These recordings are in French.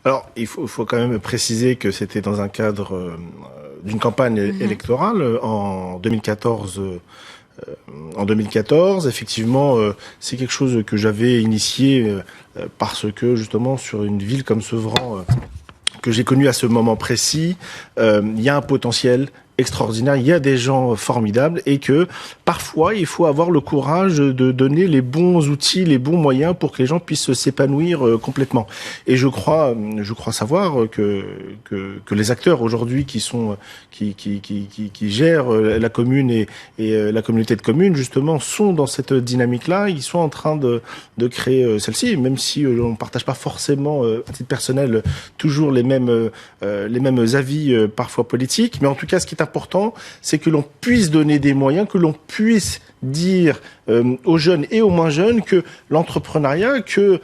Alors, il faut quand même préciser que c'était dans un cadre d'une campagne électorale en 2014. En 2014, effectivement, c'est quelque chose que j'avais initié parce que justement sur une ville comme Sevran, que j'ai connue à ce moment précis, il y a un potentiel extraordinaire, il y a des gens formidables et que parfois il faut avoir le courage de donner les bons outils, les bons moyens pour que les gens puissent complètement. Et je crois savoir que les acteurs aujourd'hui qui gèrent la commune et la communauté de communes justement sont dans cette dynamique-là. Ils sont en train de créer celle-ci, même si on ne partage pas forcément à titre personnel toujours les mêmes avis parfois politiques, mais en tout cas ce qui est important, c'est que l'on puisse donner des moyens, que l'on puisse dire aux jeunes et aux moins jeunes que l'entrepreneuriat, que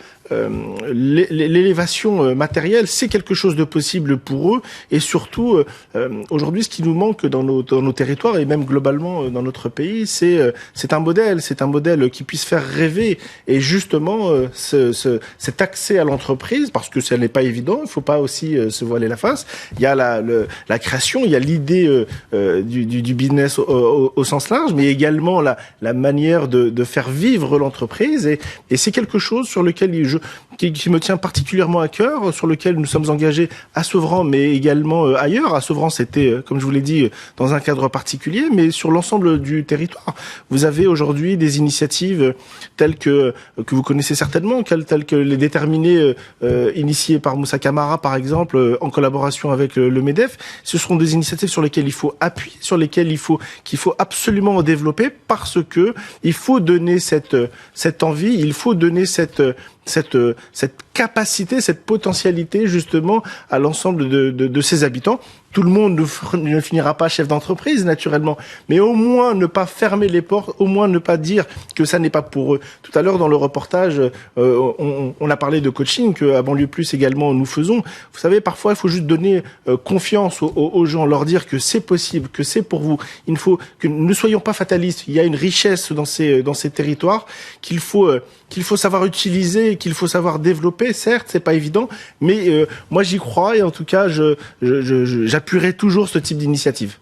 l'élévation matérielle, c'est quelque chose de possible pour eux. Et surtout, aujourd'hui, ce qui nous manque dans nos territoires et même globalement dans notre pays, c'est un modèle qui puisse faire rêver. Et justement, cet accès à l'entreprise, parce que ça n'est pas évident, il ne faut pas aussi se voiler la face. Il y a la création, il y a l'idée du business au sens large, mais également la manière de faire vivre l'entreprise. Et c'est quelque chose sur lequel qui me tient particulièrement à cœur, sur lequel nous sommes engagés à Sevran, mais également ailleurs. À Sevran, c'était, comme je vous l'ai dit, dans un cadre particulier, mais sur l'ensemble du territoire. Vous avez aujourd'hui des initiatives telles que vous connaissez certainement, telles que les déterminés initiés par Moussa Camara, par exemple, en collaboration avec le MEDEF. Ce seront des initiatives sur lesquelles il faut appuyer, sur lesquelles qu'il faut absolument développer, parce que il faut donner cette envie, il faut donner cette capacité, cette potentialité justement à l'ensemble de ses habitants. Tout le monde ne finira pas chef d'entreprise, naturellement, mais au moins ne pas fermer les portes, au moins ne pas dire que ça n'est pas pour eux. Tout à l'heure, dans le reportage, on a parlé de coaching, qu'à Banlieue Plus également nous faisons. Vous savez, parfois, il faut juste donner confiance aux gens, leur dire que c'est possible, que c'est pour vous. Il faut que ne soyons pas fatalistes. Il y a une richesse dans ces territoires qu'il faut savoir utiliser, qu'il faut savoir développer. Certes, c'est pas évident, mais moi j'y crois et en tout cas, j'appuierai toujours ce type d'initiative.